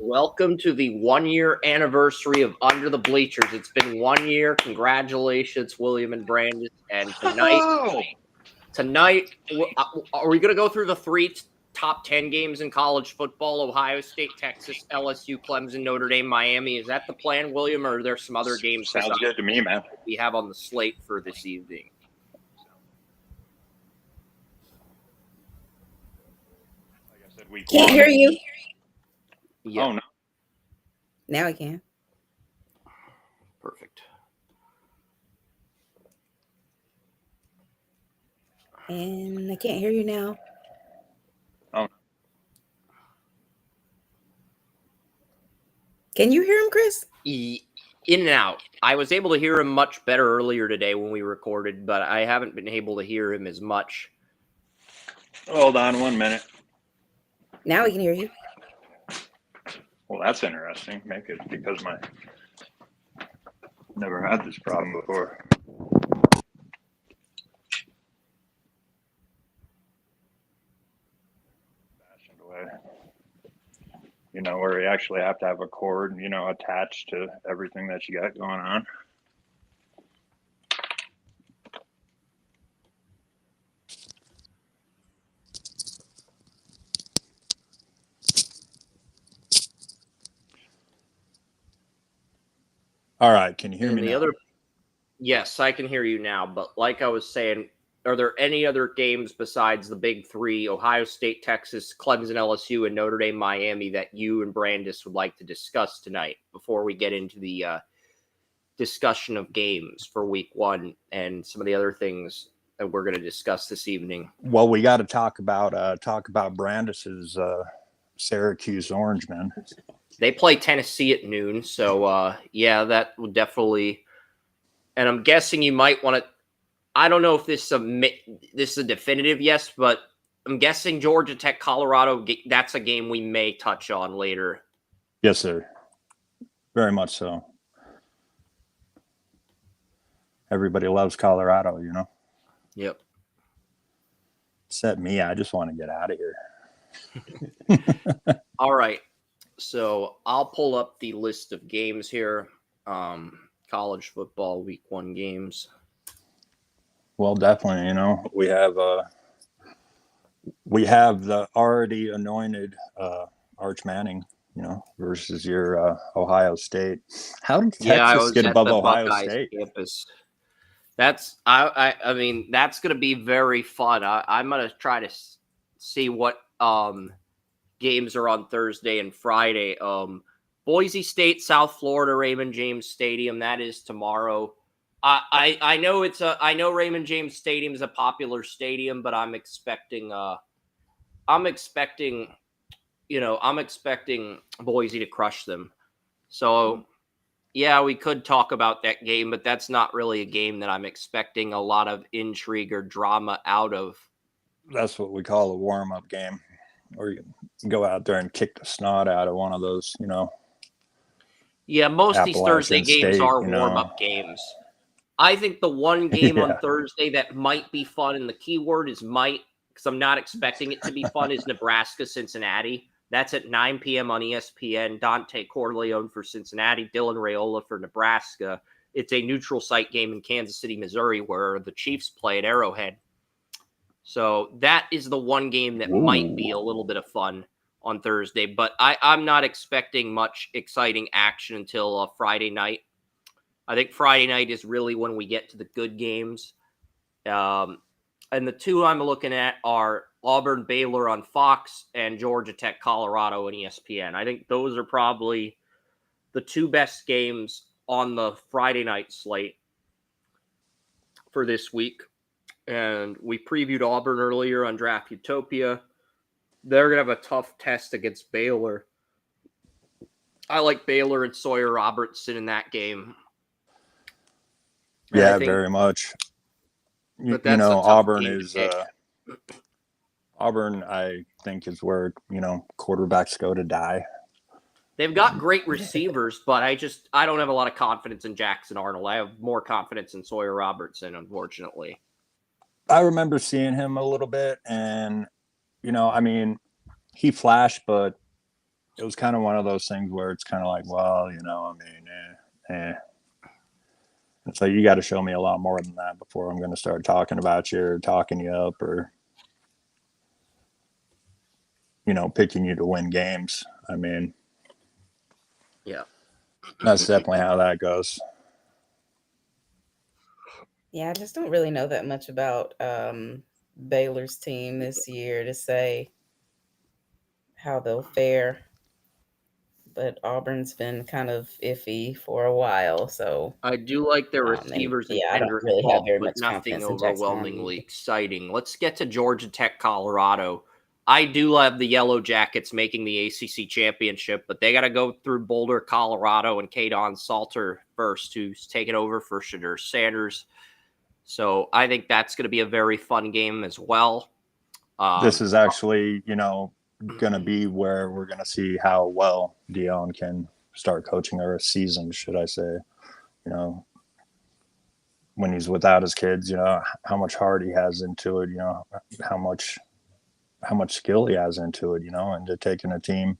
Welcome to the 1 year anniversary of Under the Bleachers. It's been 1 year. Congratulations, William and Brandice. And tonight, are we going to go through the three top 10 games in college football? Ohio State, Texas, LSU, Clemson, Notre Dame, Miami. Is that the plan, William, or are there some other games Sounds good to me, man. we have on the slate for this evening? Like I said, week Can't one. hear you. Yeah. Oh, no. Now I can. Perfect. And I can't hear you now. Oh, no. Can you hear him, Chris? In and out. I was able to hear him much better earlier today when we recorded, but I haven't been able to hear him as much. Hold on 1 minute. Now we can hear you. Well, that's interesting. Make it because never had this problem before. Fashioned away. Where you actually have to have a cord, attached to everything that you got going on. All right, can you hear me now? Yes, I can hear you now. But like I was saying, are there any other games besides the big three, Ohio State, Texas, Clemson, LSU, and Notre Dame, Miami, that you and Brandice would like to discuss tonight before we get into the discussion of games for week one and some of the other things that we're going to discuss this evening? Well, we got to talk about Brandice's Syracuse Orangemen. They play Tennessee at noon, so yeah, that would definitely. And I'm guessing you might want to. I don't know if this is a definitive yes, but I'm guessing Georgia Tech, Colorado. That's a game we may touch on later. Yes, sir. Very much so. Everybody loves Colorado, Yep. Except me. I just want to get out of here. All right. So I'll pull up the list of games here. College football week one games. Well, definitely, we have the already anointed Arch Manning, versus your Ohio State. How did Texas get above Ohio State? Campus. That's I mean that's going to be very fun. I'm going to try to see what games are on Thursday and Friday. Boise State, South Florida, Raymond James Stadium. That is tomorrow. I know Raymond James Stadium is a popular stadium, but I'm expecting Boise to crush them. So yeah, we could talk about that game, but that's not really a game that I'm expecting a lot of intrigue or drama out of. That's what we call a warm-up game, or you can go out there and kick the snot out of one of those, Yeah, most of these Thursday games are State, warm-up games. I think the one game on Thursday that might be fun, and the key word is might, because I'm not expecting it to be fun, is Nebraska-Cincinnati. That's at 9 p.m. on ESPN. Dante Corleone for Cincinnati, Dylan Raiola for Nebraska. It's a neutral site game in Kansas City, Missouri, where the Chiefs play at Arrowhead. So that is the one game that might be a little bit of fun on Thursday. But I'm not expecting much exciting action until Friday night. I think Friday night is really when we get to the good games. And the two I'm looking at are Auburn, Baylor on Fox and Georgia Tech, Colorado on ESPN. I think those are probably the two best games on the Friday night slate for this week. And we previewed Auburn earlier on Draft Utopia. They're going to have a tough test against Baylor. I like Baylor and Sawyer Robertson in that game. Yeah, very much. Auburn is Auburn, I think, is where, quarterbacks go to die. They've got great receivers, but I don't have a lot of confidence in Jackson Arnold. I have more confidence in Sawyer Robertson, unfortunately. I remember seeing him a little bit, and, he flashed, but it was kind of one of those things where it's kind of like, well, you know, I mean, It's like, you got to show me a lot more than that before I'm going to start talking about you or talking you up or, you know, picking you to win games. I mean, yeah, that's definitely how that goes. Yeah, I just don't really know that much about Baylor's team this year to say how they'll fare. But Auburn's been kind of iffy for a while, so I do like their and receivers and I don't Kendrick really have Falk, very but much nothing confidence in Jackson Army overwhelmingly either. exciting. Let's get to Georgia Tech, Colorado. I do love the Yellow Jackets making the ACC championship, but they got to go through Boulder, Colorado, and Kadon Salter first, who's taken over for Shadur Sanders. So I think that's going to be a very fun game as well. This is actually, you know, going to be where we're going to see how well Dion can start coaching, or a season, should I say. You know, when he's without his kids, you know, how much heart he has into it, you know, how much skill he has into it, you know, and to taking a team,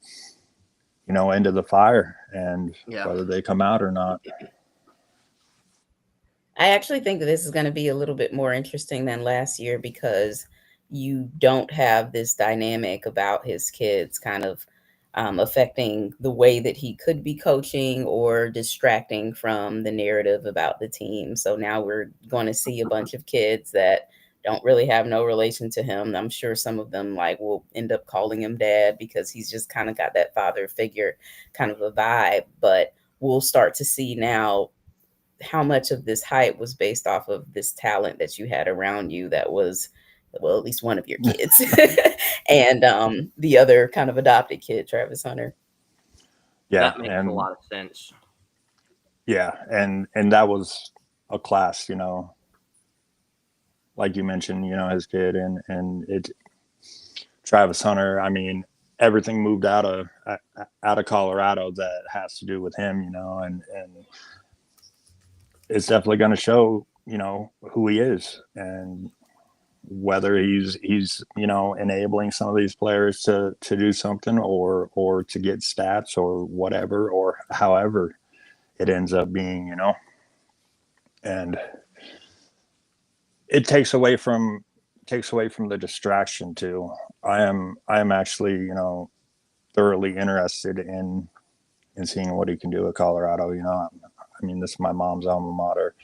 you know, into the fire, and whether they come out or not. I actually think that this is going to be a little bit more interesting than last year because you don't have this dynamic about his kids kind of affecting the way that he could be coaching or distracting from the narrative about the team. So now we're going to see a bunch of kids that don't really have no relation to him. I'm sure some of them like will end up calling him dad because he's just kind of got that father figure kind of a vibe. But we'll start to see now how much of this hype was based off of this talent that you had around you that was, well, at least one of your kids and the other kind of adopted kid, Travis Hunter. Yeah, that makes a lot of sense. Yeah, and that was a class, you know, like you mentioned, you know, his kid, and it, Travis Hunter. I mean, everything moved out of Colorado that has to do with him, you know, and it's definitely going to show, you know, who he is, and whether he's you know, enabling some of these players to do something, or to get stats or whatever, or however it ends up being, you know. And it takes away from the distraction too. I am actually, you know, thoroughly interested in seeing what he can do at Colorado. You know, I mean, this is my mom's alma mater.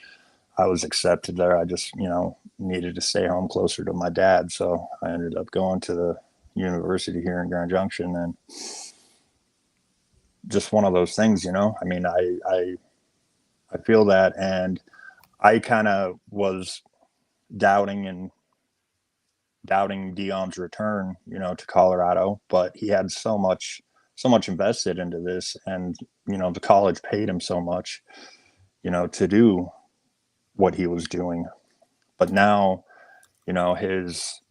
I was accepted there. I just, you know, needed to stay home closer to my dad, so I ended up going to the university here in Grand Junction, and just one of those things, you know. I mean, I feel that, and I kind of was doubting Dion's return, you know, to Colorado, but he had so much invested into this, and, you know, the college paid him so much, you know, to do what he was doing. But now, you know, this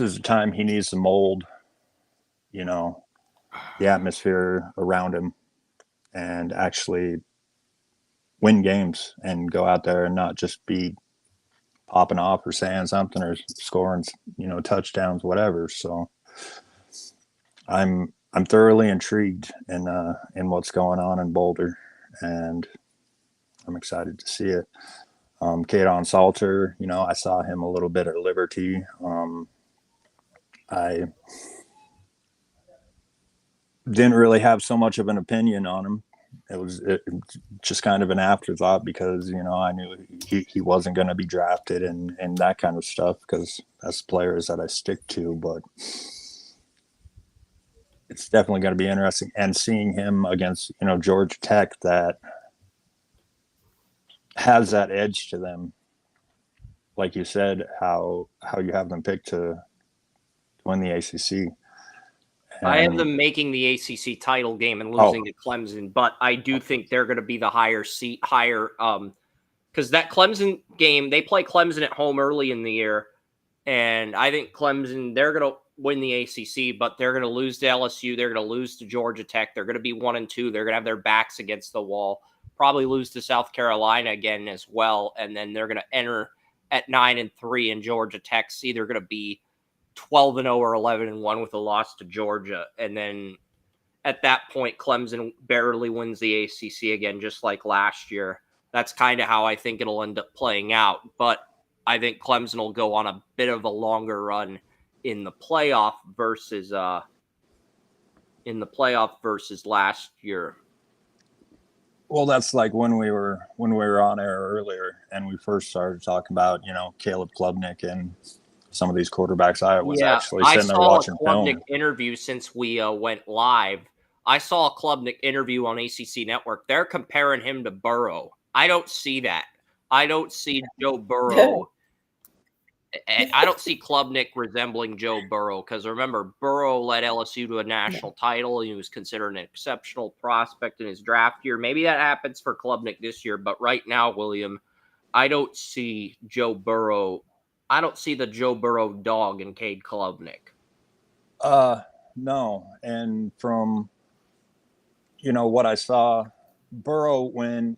is the time he needs to mold, you know, the atmosphere around him, and actually win games and go out there and not just be popping off or saying something or scoring, you know, touchdowns, whatever. So I'm thoroughly intrigued in what's going on in Boulder, and I'm excited to see it. Kadon Salter, you know, I saw him a little bit at Liberty. I didn't really have so much of an opinion on him. It was just kind of an afterthought, because, you know, I knew he wasn't going to be drafted and that kind of stuff, because that's players that I stick to. But it's definitely going to be interesting, and seeing him against, you know, Georgia Tech, that has that edge to them. Like you said, how you have them picked to win the ACC. I have them making the ACC title game and losing to Clemson, but I do think they're going to be the higher because that Clemson game, they play Clemson at home early in the year, and I think Clemson, they're going to win the ACC, but they're going to lose to LSU, they're going to lose to Georgia Tech, they're going to be 1-2, they're going to have their backs against the wall, probably lose to South Carolina again as well, and then they're going to enter at 9-3, and Georgia Tech's either going to be 12-0 or 11-1 with a loss to Georgia. And then at that point, Clemson barely wins the ACC again, just like last year. That's kind of how I think it'll end up playing out. But I think Clemson will go on a bit of a longer run in the playoff versus last year. Well, that's like when we were on air earlier and we first started talking about, Caleb Klubnik and some of these quarterbacks. I was actually sitting there watching film. I saw a Klubnik interview since we went live. I saw a Klubnik interview on ACC Network. They're comparing him to Burrow. I don't see that. I don't see Joe Burrow. I don't see Klubnik resembling Joe Burrow because remember, Burrow led LSU to a national title. He was considered an exceptional prospect in his draft year. Maybe that happens for Klubnik this year, but right now, William, I don't see Joe Burrow. I don't see the Joe Burrow dog in Cade Klubnik. No. And from, what I saw, Burrow, when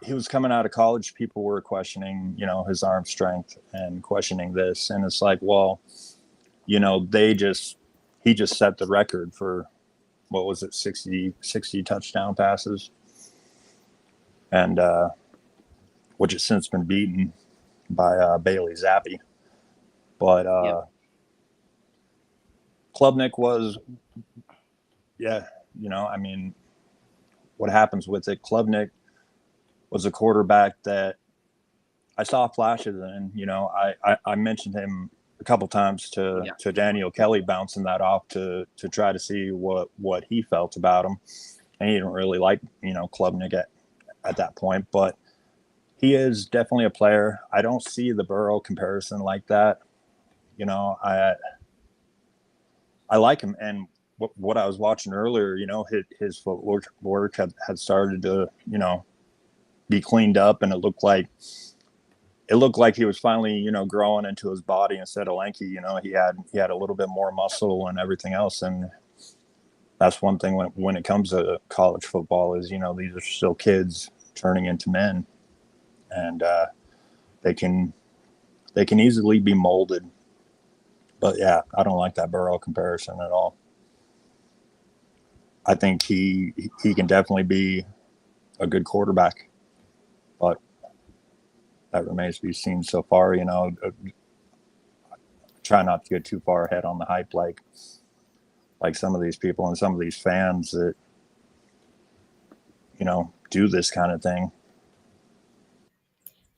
he was coming out of college, people were questioning, his arm strength and questioning this. And it's like, well, he just set the record for, what was it, 60 touchdown passes. And, which has since been beaten by Bailey Zappi. But Klubnik was, what happens with it? Klubnik was a quarterback that I saw flashes in. I mentioned him a couple times to Daniel Kelly, bouncing that off to try to see what he felt about him. And he didn't really like, Klubnik at that point, but he is definitely a player. I don't see the Burrow comparison like that. I like him. And what I was watching earlier, his footwork had started to, be cleaned up, and it looked like he was finally, growing into his body instead of lanky. He had a little bit more muscle and everything else. And that's one thing when it comes to college football is, these are still kids turning into men, and they can easily be molded. But yeah, I don't like that Burrow comparison at all. I think he can definitely be a good quarterback, but that remains to be seen so far. Try not to get too far ahead on the hype, like some of these people and some of these fans that, do this kind of thing.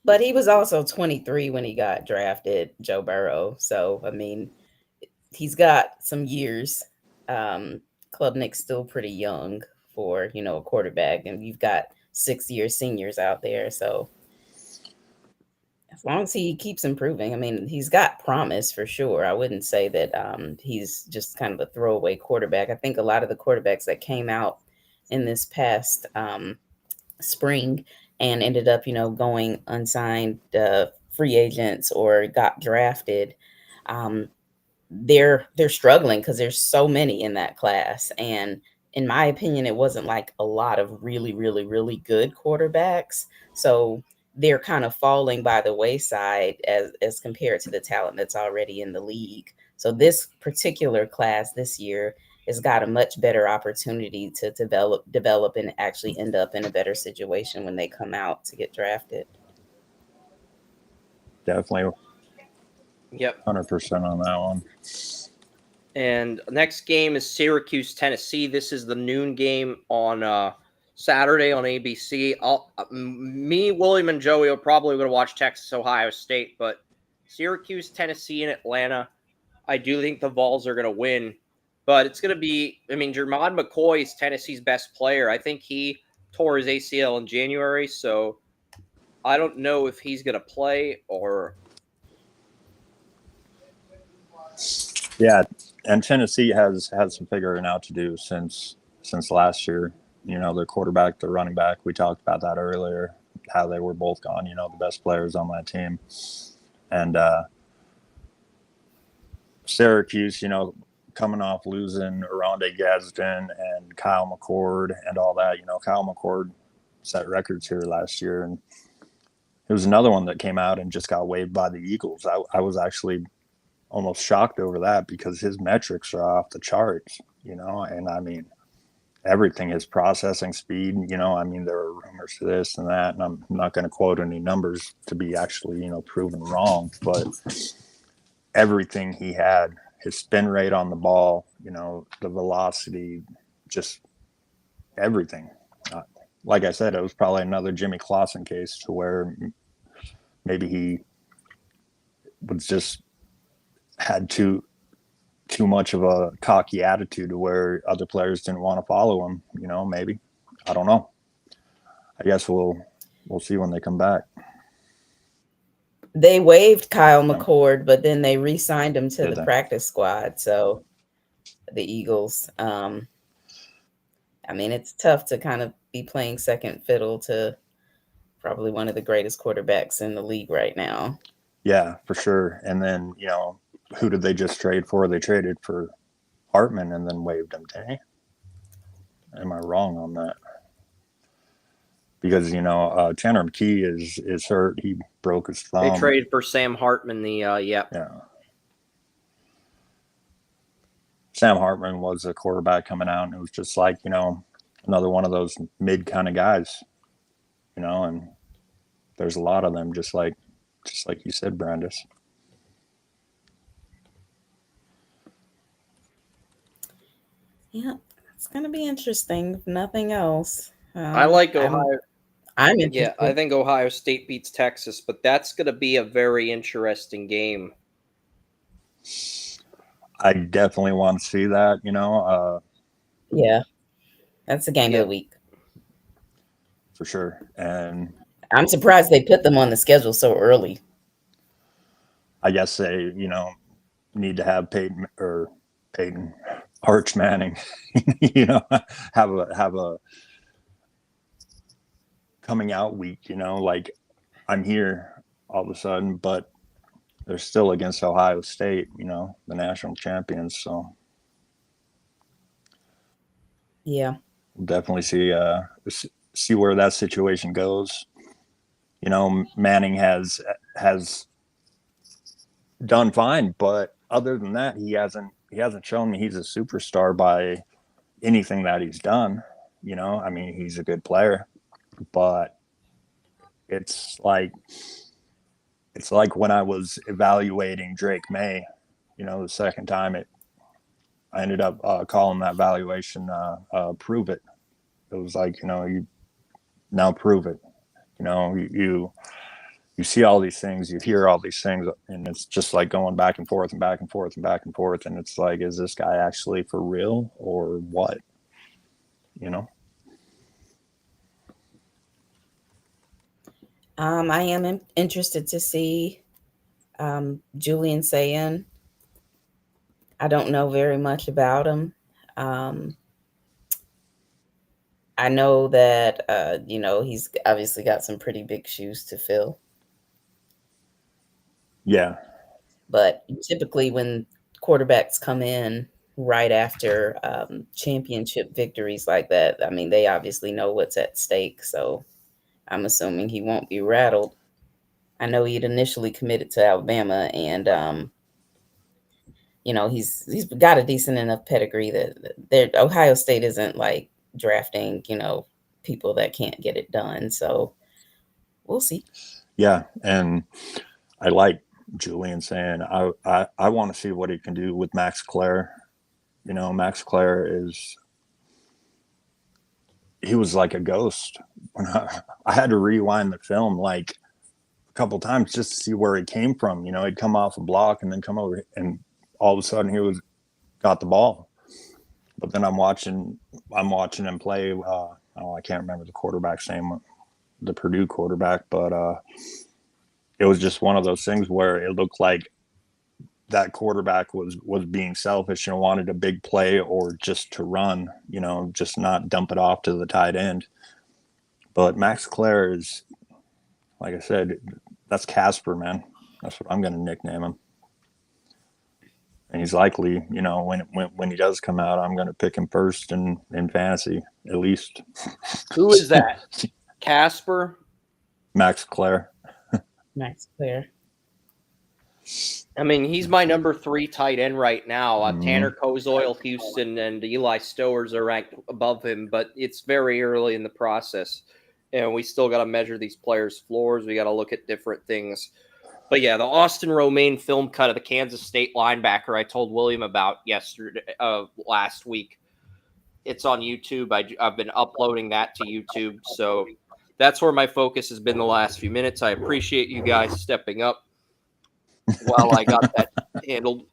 But he was also 23 when he got drafted, Joe Burrow. So, I mean, he's got some years. Klubnik's still pretty young for, a quarterback. And you've got 6-year seniors out there. So, as long as he keeps improving, I mean, he's got promise for sure. I wouldn't say that he's just kind of a throwaway quarterback. I think a lot of the quarterbacks that came out in this past spring and ended up, going unsigned free agents or got drafted, they're struggling because there's so many in that class. And in my opinion, it wasn't like a lot of really, really, really good quarterbacks. So they're kind of falling by the wayside as compared to the talent that's already in the league. So this particular class this year has got a much better opportunity to develop and actually end up in a better situation when they come out to get drafted. Definitely. Yep. 100% on that one. And next game is Syracuse, Tennessee. This is the noon game on Saturday on ABC. Me, William, and Joey are probably going to watch Texas, Ohio State, but Syracuse, Tennessee, and Atlanta, I do think the Vols are going to win. But it's going to be, Jermod McCoy is Tennessee's best player. I think he tore his ACL in January, so I don't know if he's going to play or... Yeah, and Tennessee has had some figuring out to do since last year. Their quarterback, their running back, we talked about that earlier, how they were both gone, the best players on that team. And Syracuse, coming off losing Aronde Gadsden and Kyle McCord and all that, Kyle McCord set records here last year. And it was another one that came out and just got waived by the Eagles. I was actually almost shocked over that because his metrics are off the charts, you know, and I mean, everything, his processing speed, you know, I mean, there are rumors to this and that, and I'm not going to quote any numbers to be actually, you know, proven wrong, but everything he had, his spin rate on the ball, you know, the velocity, just everything. Like I said, it was probably another Jimmy Clausen case to where maybe he was just had too much of a cocky attitude to where other players didn't want to follow him, you know, maybe. I don't know. I guess we'll see when they come back. They waived Kyle McCord, but then they re-signed him to the practice squad. So the Eagles, I mean, it's tough to kind of be playing second fiddle to probably one of the greatest quarterbacks in the league right now. Yeah, for sure. And then, you know, who did they just trade for? They traded for Hartman and then waived him. Am I wrong on that? Because, you know, Tanner McKee is hurt. He broke his thumb. They traded for Sam Hartman. Yeah. Sam Hartman was a quarterback coming out, and it was just like, you know, another one of those mid kind of guys, you know, and there's a lot of them, just like you said, Brandice. Yeah, it's going to be interesting. If nothing else. I like Ohio. I'm interested. Yeah, I think Ohio State beats Texas, but that's going to be a very interesting game. I definitely want to see that, you know. Yeah, that's the game of the week. For sure. And I'm surprised they put them on the schedule so early. I guess they, you know, need to have Peyton Arch Manning, you know, have a coming out week, you know, like I'm here all of a sudden, but they're still against Ohio State, you know, the national champions. So yeah, we'll definitely see where that situation goes. You know, Manning has done fine, but other than that, he hasn't shown me he's a superstar by anything that he's done. You know, I mean, he's a good player, but it's like when I was evaluating Drake May, you know, the second time I ended up calling that valuation prove it. It was like, you know, you now prove it. You know, you see all these things, you hear all these things, and it's just like going back and forth and back and forth and back and forth. And it's like, is this guy actually for real or what? You know? I am interested to see Julian Sayin. I don't know very much about him. I know that, you know, he's obviously got some pretty big shoes to fill. Yeah. But typically when quarterbacks come in right after championship victories like that, I mean, they obviously know what's at stake. So I'm assuming he won't be rattled. I know he'd initially committed to Alabama, and you know, he's got a decent enough pedigree that Ohio State isn't like drafting, you know, people that can't get it done. So we'll see. Yeah, and I like Julian saying I want to see what he can do with Max Clare. You know, Max Clare he was like a ghost. When I had to rewind the film like a couple times just to see where he came from. You know, he'd come off a block and then come over, and all of a sudden he got the ball. But then I'm watching him play. I can't remember the quarterback's name, the Purdue quarterback, but it was just one of those things where it looked like that quarterback was being selfish and wanted a big play or just to run, you know, just not dump it off to the tight end. But Max Clare is, like I said, that's Casper, man. That's what I'm going to nickname him. And he's likely, you know, when he does come out, I'm going to pick him first in fantasy, at least. Who is that? Casper? Max Clare. Max Clare. I mean, he's my number 3 tight end right now. Tanner Mhm. Kozoil, Houston, and Eli Stowers are ranked above him, but it's very early in the process. And we still got to measure these players' floors. We got to look at different things. But yeah, the Austin Romaine film cut of the Kansas State linebacker I told William about last week. It's on YouTube. I've been uploading that to YouTube. So that's where my focus has been the last few minutes. I appreciate you guys stepping up while I got that handled.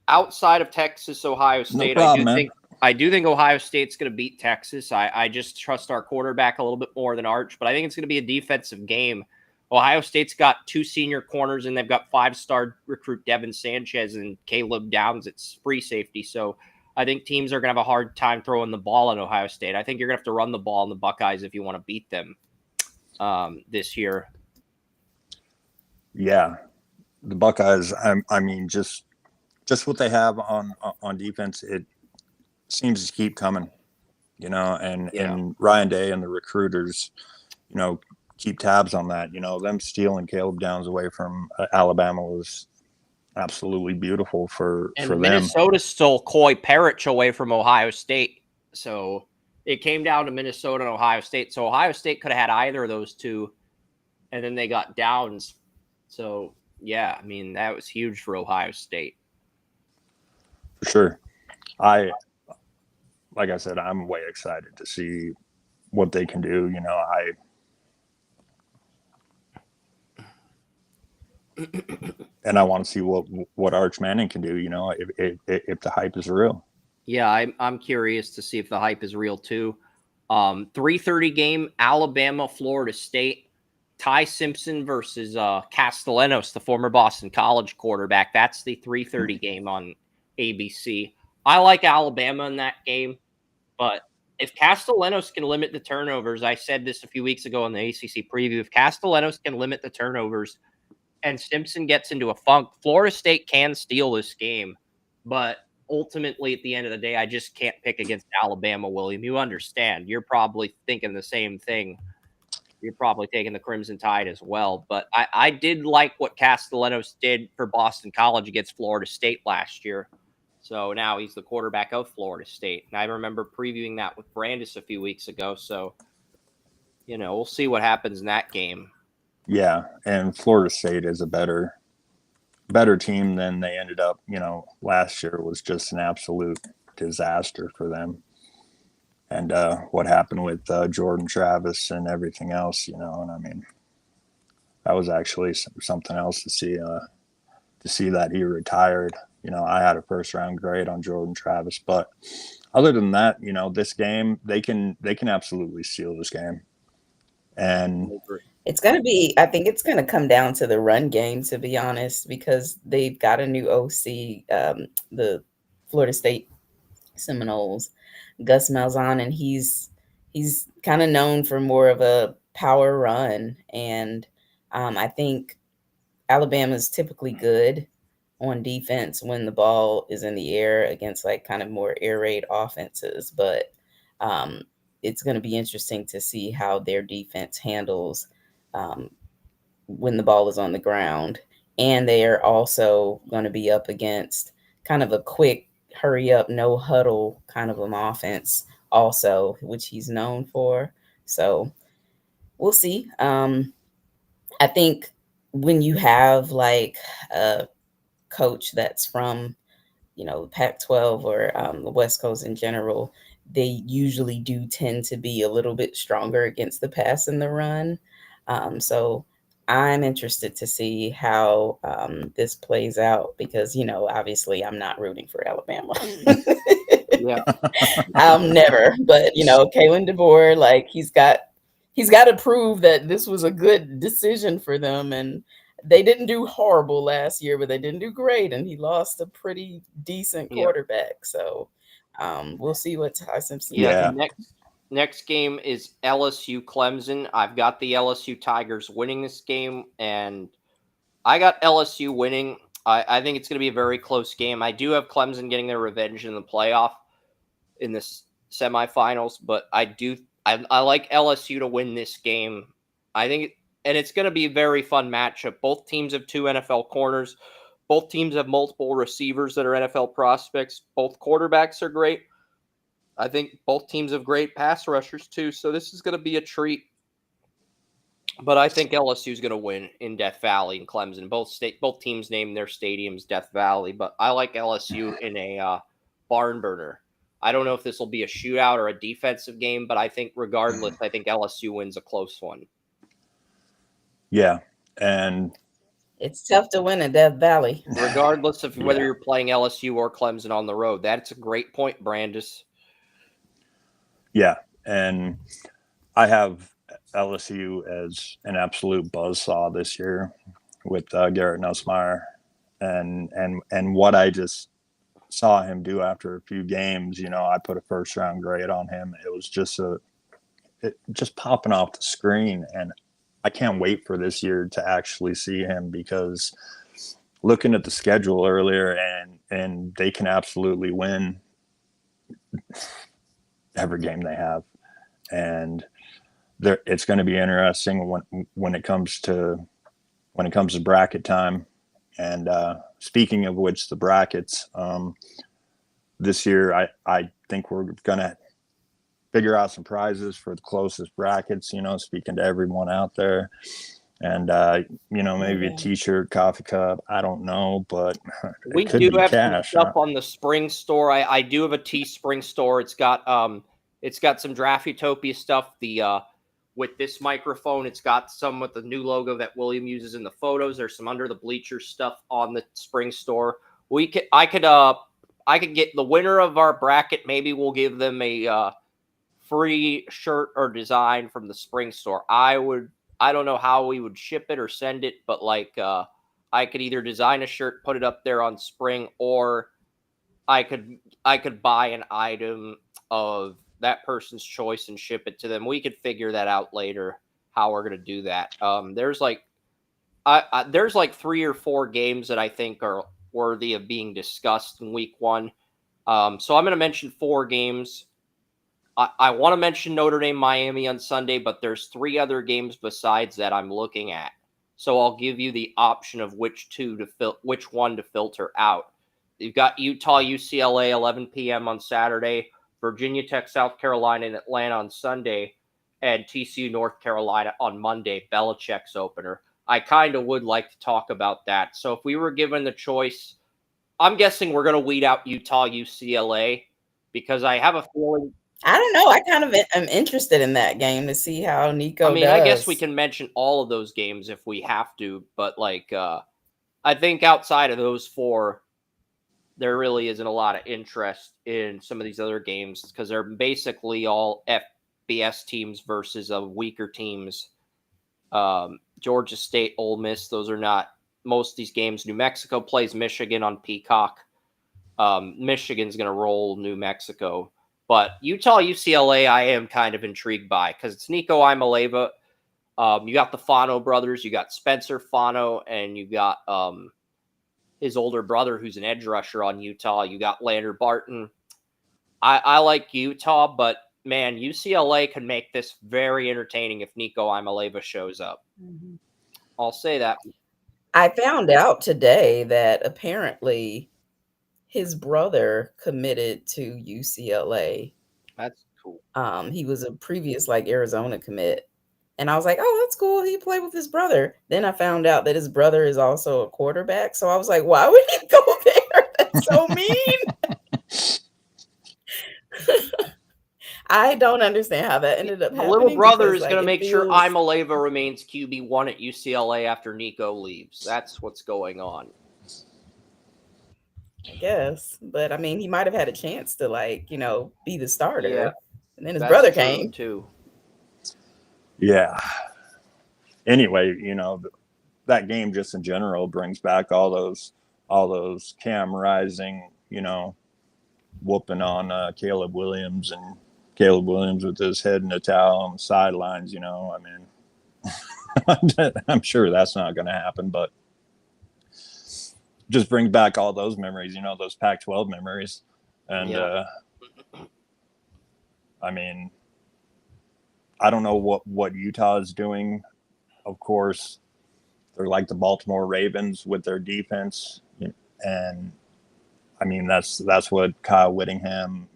Outside of Texas, Ohio No State, problem, man. I do think Ohio State's going to beat Texas. I just trust our quarterback a little bit more than Arch, but I think it's going to be a defensive game. Ohio State's got 2 senior corners, and they've got 5-star recruit Devin Sanchez and Caleb Downs. It's free safety, so I think teams are going to have a hard time throwing the ball at Ohio State. I think you're going to have to run the ball in the Buckeyes if you want to beat them this year. Yeah, the Buckeyes. I mean, just what they have on defense, it seems to keep coming. And Ryan Day and the recruiters, keep tabs on that. Them stealing Caleb Downs away from Alabama was absolutely beautiful for them. Minnesota stole Coy Parrish away from Ohio State. So it came down to Minnesota and Ohio State. So Ohio State could have had either of those two, and then they got Downs. So, yeah, I mean, that was huge for Ohio State. For sure. Like I said, I'm way excited to see what they can do. And I want to see what Arch Manning can do. If the hype is real. Yeah, I'm curious to see if the hype is real too. 3:30 game, Alabama, Florida State. Ty Simpson versus Castellanos, the former Boston College quarterback. That's the 3:30 game on ABC. I like Alabama in that game, but if Castellanos can limit the turnovers, I said this a few weeks ago on the ACC preview, if Castellanos can limit the turnovers and Simpson gets into a funk, Florida State can steal this game. But ultimately, at the end of the day, I just can't pick against Alabama, William. You understand. You're probably thinking the same thing. You're probably taking the Crimson Tide as well. But I did like what Castellanos did for Boston College against Florida State last year. So now he's the quarterback of Florida State. And I remember previewing that with Brandice a few weeks ago. So, we'll see what happens in that game. Yeah, and Florida State is a better team than they ended up. Last year was just an absolute disaster for them. And what happened with Jordan Travis and everything else, and I mean, that was actually something else to see that he retired. I had a first round grade on Jordan Travis, but other than that, this game, they can absolutely steal this game. And it's going to be, I think it's going to come down to the run game, to be honest, because they've got a new OC, the Florida State Seminoles, Gus Malzahn, and he's kind of known for more of a power run. And I think Alabama's typically good on defense when the ball is in the air against like kind of more air raid offenses. But it's going to be interesting to see how their defense handles when the ball is on the ground. And they are also going to be up against kind of a quick hurry up, no huddle kind of an offense also, which he's known for. So we'll see. I think when you have like a coach that's from, Pac-12 or the West Coast in general, they usually do tend to be a little bit stronger against the pass and the run. So I'm interested to see how this plays out because, obviously I'm not rooting for Alabama. Yeah. Never. But, Kalen DeBoer, like he's got to prove that this was a good decision for them. And they didn't do horrible last year, but they didn't do great. And he lost a pretty decent quarterback. So we'll see what Ty Simpson does. Next game is LSU Clemson. I've got the LSU Tigers winning this game, and I got LSU winning. I think it's going to be a very close game. I do have Clemson getting their revenge in the playoff in the semifinals, but I like LSU to win this game. I think and it's going to be a very fun matchup. Both teams have 2 NFL corners. Both teams have multiple receivers that are NFL prospects. Both quarterbacks are great. I think both teams have great pass rushers too, so this is going to be a treat. But I think LSU is going to win in Death Valley and Clemson. Both teams named their stadiums Death Valley, but I like LSU in a barn burner. I don't know if this will be a shootout or a defensive game, but I think regardless, I think LSU wins a close one. Yeah, and it's tough to win in Death Valley. Regardless of whether you're playing LSU or Clemson on the road. That's a great point, Brandice. Yeah, and I have LSU as an absolute buzzsaw this year with Garrett Nussmeier, and what I just saw him do after a few games. I put a first-round grade on him. It was just just popping off the screen, and I can't wait for this year to actually see him, because looking at the schedule earlier, and they can absolutely win every game they have, and it's going to be interesting when it comes to bracket time. And speaking of which, the brackets this year, I think we're going to figure out some prizes for the closest brackets, speaking to everyone out there. And, maybe a t-shirt, coffee cup. I don't know, but we could do be have cash, some stuff on the Spring store. I do have a Teespring store. It's got some Draft Utopia stuff. With this microphone, it's got some with the new logo that William uses in the photos. There's some Under the Bleachers stuff on the Spring store. I could get the winner of our bracket. Maybe we'll give them a free shirt or design from the Spring store. I don't know how we would ship it or send it, but I could either design a shirt, put it up there on Spring, or I could buy an item of that person's choice and ship it to them. We could figure that out later, how we're going to do that. There's there's 3 or 4 games that I think are worthy of being discussed in week 1. So I'm going to mention 4 games. I want to mention Notre Dame, Miami on Sunday, but there's 3 other games besides that I'm looking at. So I'll give you the option of which one to filter out. You've got Utah, UCLA, 11 p.m. on Saturday, Virginia Tech, South Carolina, and Atlanta on Sunday, and TCU, North Carolina on Monday, Belichick's opener. I kind of would like to talk about that. So if we were given the choice, I'm guessing we're going to weed out Utah, UCLA, because I have a feeling. I don't know. I kind of am interested in that game to see how Nico does. I guess we can mention all of those games if we have to, but I think outside of those 4, there really isn't a lot of interest in some of these other games because they're basically all FBS teams versus weaker teams. Georgia State, Ole Miss, those are not most of these games. New Mexico plays Michigan on Peacock. Michigan's going to roll New Mexico. But Utah, UCLA, I am kind of intrigued by because it's Nico Imaleva. You got the Fano brothers. You got Spencer Fano, and you got his older brother, who's an edge rusher on Utah. You got Lander Barton. I like Utah, but man, UCLA can make this very entertaining if Nico Imaleva shows up. Mm-hmm. I'll say that. I found out today that apparently his brother committed to UCLA. That's cool. He was a previous Arizona commit. And I was like, oh, that's cool. He played with his brother. Then I found out that his brother is also a quarterback. So I was like, why would he go there? That's so mean. I don't understand how that ended up happening. The little brother is going to make sure Imaleva remains QB1 at UCLA after Nico leaves. That's what's going on. I guess. But, I mean, he might have had a chance to, be the starter. Yeah. And then his brother came. Too. Yeah. Anyway, that game just in general brings back all those Cam Rising, whooping on Caleb Williams, and Caleb Williams with his head in a towel on the sidelines. I mean, I'm sure that's not going to happen, but just brings back all those memories, those Pac-12 memories. And I mean, I don't know what Utah is doing of course, they're like the Baltimore Ravens with their defense. And I mean, that's what Kyle Whittingham,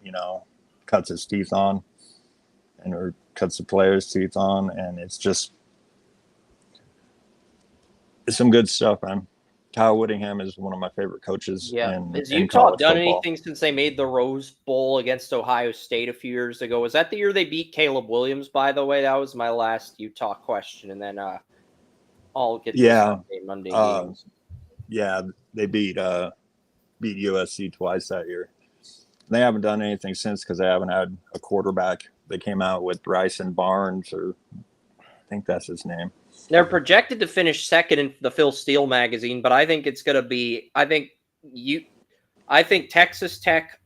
cuts his teeth on, or cuts the players' teeth on. And it's some good stuff, man. Kyle Whittingham is one of my favorite coaches Has in Utah college done football. anything since they made the Rose Bowl against Ohio State a few years ago? Was that the year they beat Caleb Williams, by the way? That was my last Utah question. And then I'll get to Monday games. Yeah, they beat USC twice that year. They haven't done anything since because they haven't had a quarterback. They came out with Bryson Barnes, or I think that's his name. They're projected to finish second in the Phil Steele magazine, but I think it's going to be. I think Texas Tech,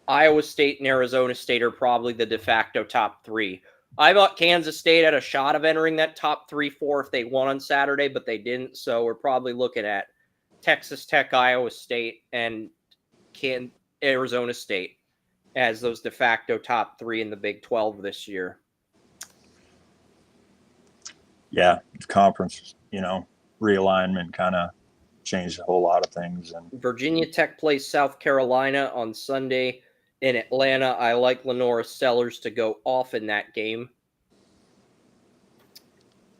Iowa State, and Arizona State are probably the de facto top three. I thought Kansas State had a shot of entering that top 3-4 if they won on Saturday, but they didn't. So we're probably looking at Texas Tech, Iowa State, and Arizona State as those de facto top three in the Big 12 this year. Yeah, conference, realignment kind of changed a whole lot of things. And Virginia Tech plays South Carolina on Sunday in Atlanta. I like Lenora Sellers to go off in that game.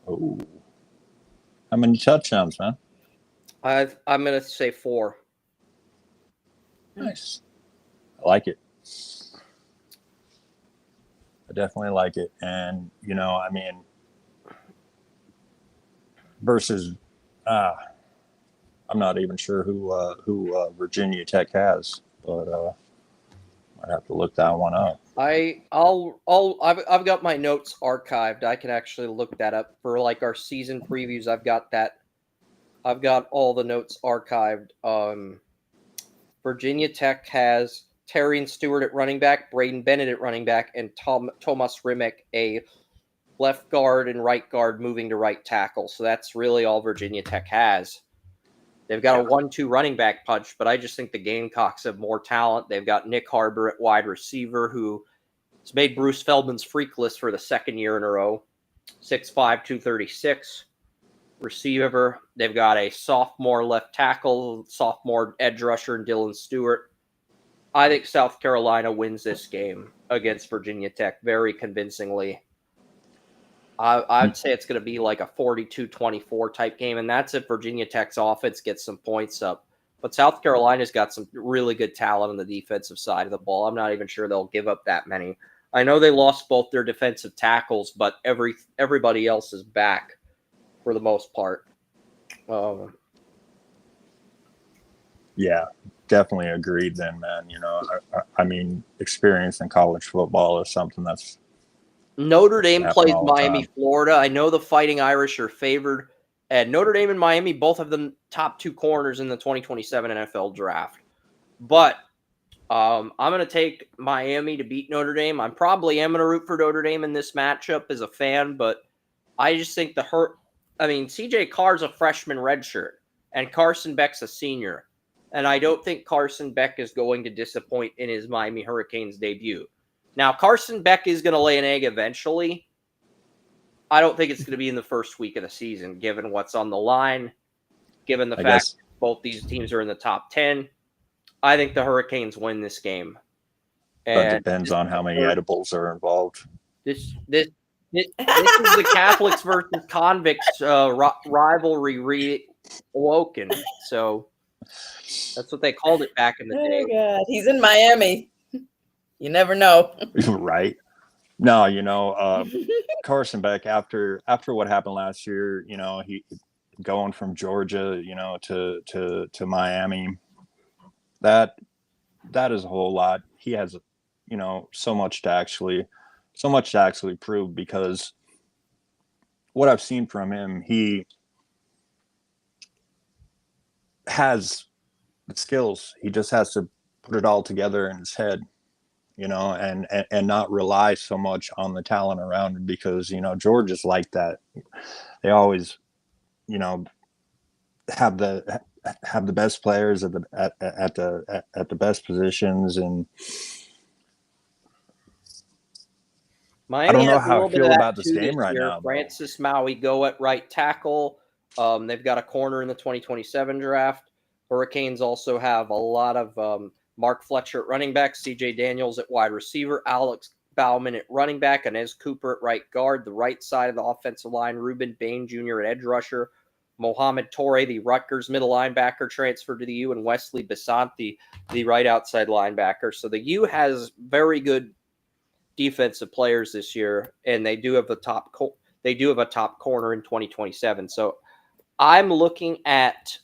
Oh, how many touchdowns, man? I'm going to say 4. Nice. I like it. I definitely like it. And, versus, I'm not even sure who Virginia Tech has, but I'd have to look that one up. I've got my notes archived. I can actually look that up for like our season previews. I've got all the notes archived. Virginia Tech has Terrian Stewart at running back, Braden Bennett at running back, and Thomas Rimick, a left guard and right guard, moving to right tackle. So that's really all Virginia Tech has. They've got a 1-2 running back punch, but I just think the Gamecocks have more talent. They've got Nick Harbor at wide receiver, who has made Bruce Feldman's freak list for the second year in a row. 6'5", 236. Receiver, they've got a sophomore left tackle, sophomore edge rusher, and Dylan Stewart. I think South Carolina wins this game against Virginia Tech very convincingly. I'd say it's going to be like a 42-24 type game, and that's if Virginia Tech's offense gets some points up. But South Carolina's got some really good talent on the defensive side of the ball. I'm not even sure they'll give up that many. I know they lost both their defensive tackles, but everybody else is back for the most part. Yeah, definitely agreed then, man. I mean, experience in college football is something that's Notre Dame plays Miami, Florida. I know the Fighting Irish are favored, and Notre Dame and Miami both have the top 2 corners in the 2027 NFL draft. But I'm going to take Miami to beat Notre Dame. I'm probably am going to root for Notre Dame in this matchup as a fan, but I just think CJ Carr's a freshman redshirt, and Carson Beck's a senior. And I don't think Carson Beck is going to disappoint in his Miami Hurricanes debut. Now, Carson Beck is going to lay an egg eventually. I don't think it's going to be in the first week of the season, given what's on the line, given the fact both these teams are in the top 10. I think the Hurricanes win this game. But it depends on how many edibles are involved. This is the Catholics versus convicts rivalry reawoken. So that's what they called it back in the day. God. He's in Miami. You never know. Right. No, Carson Beck, after what happened last year, he going from Georgia, to Miami, that is a whole lot. He has, so much to actually prove, because what I've seen from him, he has the skills. He just has to put it all together in his head, and not rely so much on the talent around him, because, Georgia's like that. They always, have the best players at the best positions, and I don't Miami know has a how I little bit feel of that about this too game this right year. now, though. Francis Maui go at right tackle. They've got a corner in the 2027 draft. Hurricanes also have a lot of Mark Fletcher at running back, CJ Daniels at wide receiver, Alex Bauman at running back, Inez Cooper at right guard. The right side of the offensive line, Ruben Bain Jr. at edge rusher, Mohamed Torre, the Rutgers middle linebacker, transferred to the U, and Wesley Bissant, the right outside linebacker. So the U has very good defensive players this year, and they do have a top corner in 2027. So I'm looking at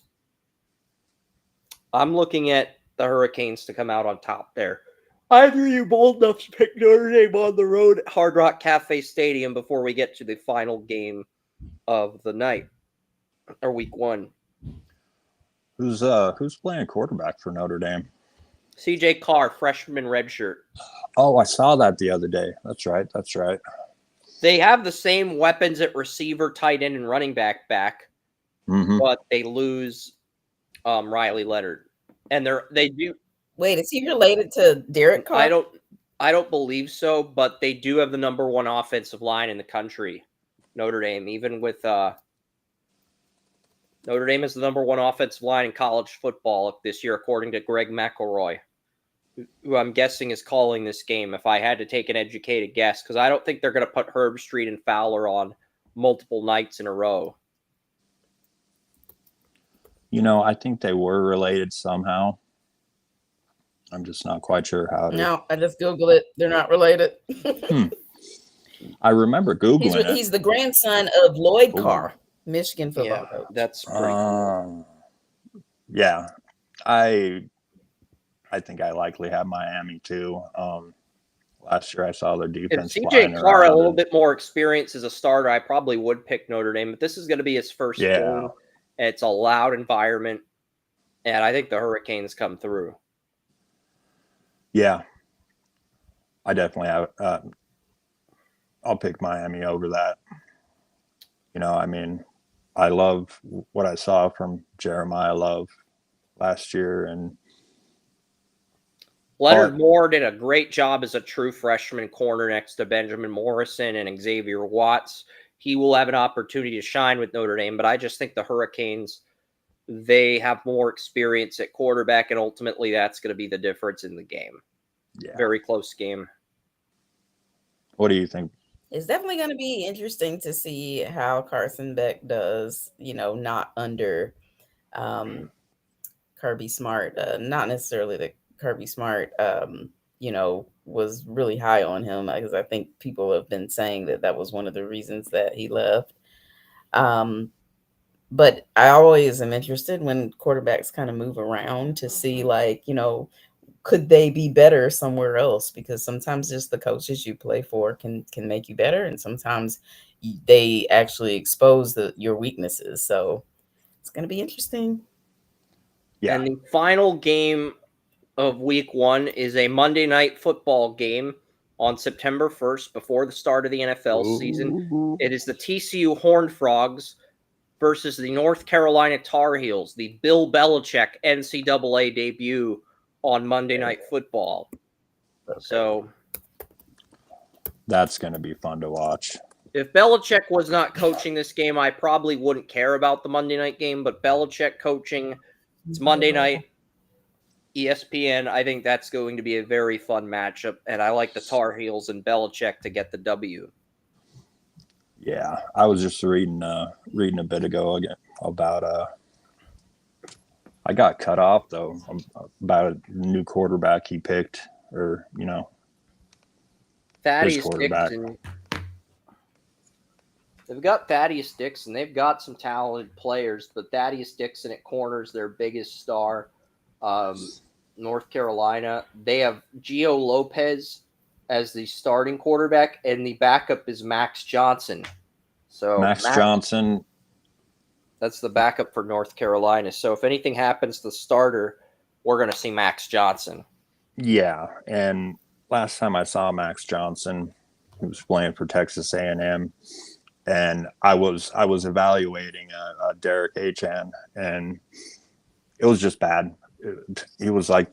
the Hurricanes to come out on top there. Either are you bold enough to pick Notre Dame on the road at Hard Rock Cafe Stadium before we get to the final game of the night or week one? Who's playing quarterback for Notre Dame? CJ Carr, freshman redshirt. Oh, I saw that the other day. That's right. They have the same weapons at receiver, tight end, and running back, Mm-hmm. but they lose Riley Leonard, and they do. Wait, is he related to Derek Carr? I don't believe so, but they do have the number one offensive line in the country. Notre Dame, even with Notre Dame is the number one offensive line in college football this year, according to Greg McElroy, who I'm guessing is calling this game. If I had to take an educated guess, because I don't think they're going to put Herb Street and Fowler on multiple nights in a row. I think they were related somehow. I'm just not quite sure how to. No, I just Googled it. They're not related. I remember Googling it. He's the grandson of Lloyd Carr, Michigan football coach. That's pretty cool. Yeah. I think I likely have Miami too. Last year I saw their defense. If CJ Carr had a little bit more experience as a starter, I probably would pick Notre Dame, but this is going to be his first game. It's a loud environment, and I think the Hurricanes come through. Yeah, I definitely have. I'll pick Miami over that. I love what I saw from Jeremiah Love last year, and Leonard Moore did a great job as a true freshman corner next to Benjamin Morrison and Xavier Watts. He will have an opportunity to shine with Notre Dame, but I just think the Hurricanes, they have more experience at quarterback, and ultimately that's going to be the difference in the game. Yeah. Very close game. What do you think? It's definitely going to be interesting to see how Carson Beck does, not under Kirby Smart. Not necessarily that Kirby Smart, was really high on him, because I think people have been saying that was one of the reasons that he left. But I always am interested when quarterbacks kind of move around to see, could they be better somewhere else? Because sometimes just the coaches you play for can make you better, and sometimes they actually expose your weaknesses. So it's going to be interesting. Yeah. And the final game of week one is a Monday night football game on September 1st before the start of the NFL season. It is the TCU Horned Frogs versus the North Carolina Tar Heels, the Bill Belichick NCAA debut on Monday Night Football. So that's going to be fun to watch. If Belichick was not coaching this game, I probably wouldn't care about the Monday night game, but Belichick coaching, it's Monday night, ESPN. I think that's going to be a very fun matchup, and I like the Tar Heels and Belichick to get the W. Yeah, I was just reading a bit ago about I got cut off though about a new quarterback he picked, or Thaddeus Dixon. They've got Thaddeus Dixon. They've got some talented players, but Thaddeus Dixon at corner is their biggest star. North Carolina, they have Gio Lopez as the starting quarterback, and the backup is Max Johnson. So Max Johnson. That's the backup for North Carolina. So if anything happens to the starter, we're going to see Max Johnson. Yeah, and last time I saw Max Johnson, he was playing for Texas A&M, and I was evaluating Derek Achan, and it was just bad. He was like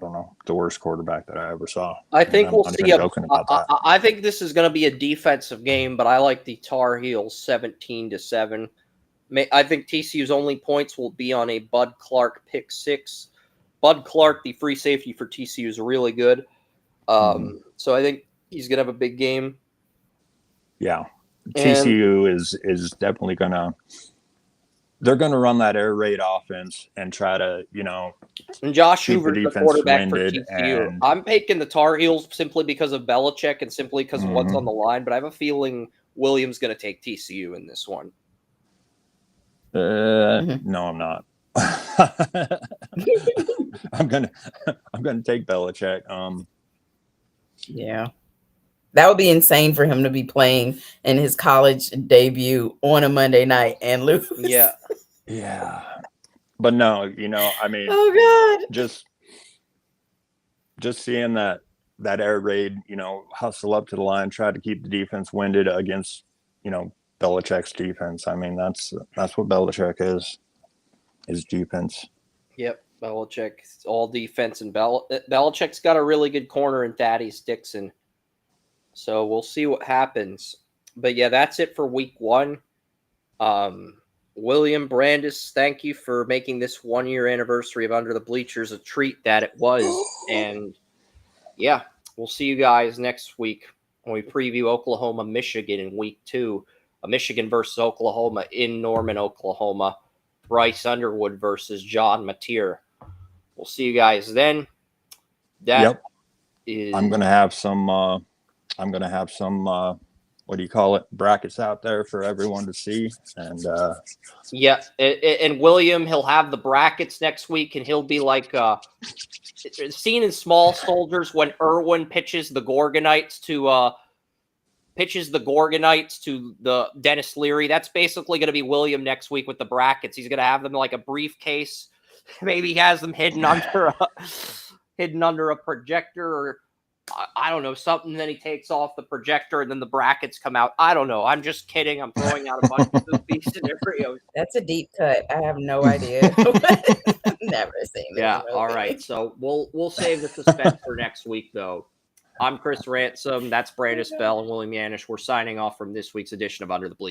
don't know, the worst quarterback that I ever saw. I think I'm we'll not see. even joking about that. I think this is going to be a defensive game, but I like the Tar Heels 17-7. I think TCU's only points will be on a Bud Clark pick six. Bud Clark, the free safety for TCU, is really good. So I think he's going to have a big game. Yeah. TCU is definitely going to – they're going to run that air raid offense and try to, and Josh keep Hoover's the the defense quarterback for winded. TCU. I'm taking the Tar Heels simply because of Belichick and simply because of what's on the line, but I have a feeling Williams going to take TCU in this one. No, I'm not. I'm gonna take Belichick. Yeah. That would be insane for him to be playing in his college debut on a Monday night and lose. Yeah. Yeah. But no, I mean, oh God. Just seeing that air raid, hustle up to the line, try to keep the defense winded against, Belichick's defense. I mean, that's what Belichick is defense. Yep. Belichick, all defense, and Belichick's got a really good corner in Thaddeus Dixon. So we'll see what happens. But yeah, that's it for week 1. William, Brandice, thank you for making this 1-year anniversary of Under the Bleachers a treat that it was. And yeah, we'll see you guys next week when we preview Oklahoma, Michigan in week 2. Michigan versus Oklahoma in Norman, Oklahoma. Bryce Underwood versus John Mateer. We'll see you guys then. I'm gonna have some what do you call it, brackets out there for everyone to see. And and William, he'll have the brackets next week, and he'll be like seen in Small Soldiers when Irwin pitches the Gorgonites to the Dennis Leary. That's basically going to be William next week with the brackets. He's going to have them like a briefcase. Maybe he has them hidden under a projector, or I don't know, something. Then he takes off the projector and then the brackets come out. I don't know. I'm just kidding. I'm throwing out a bunch of movies scenarios. That's a deep cut. I have no idea. Never seen it. Yeah. All right. So we'll save the suspense for next week, though. I'm Chris Ransom. That's Brandice Bell and William Yanish. We're signing off from this week's edition of Under the Bleachers.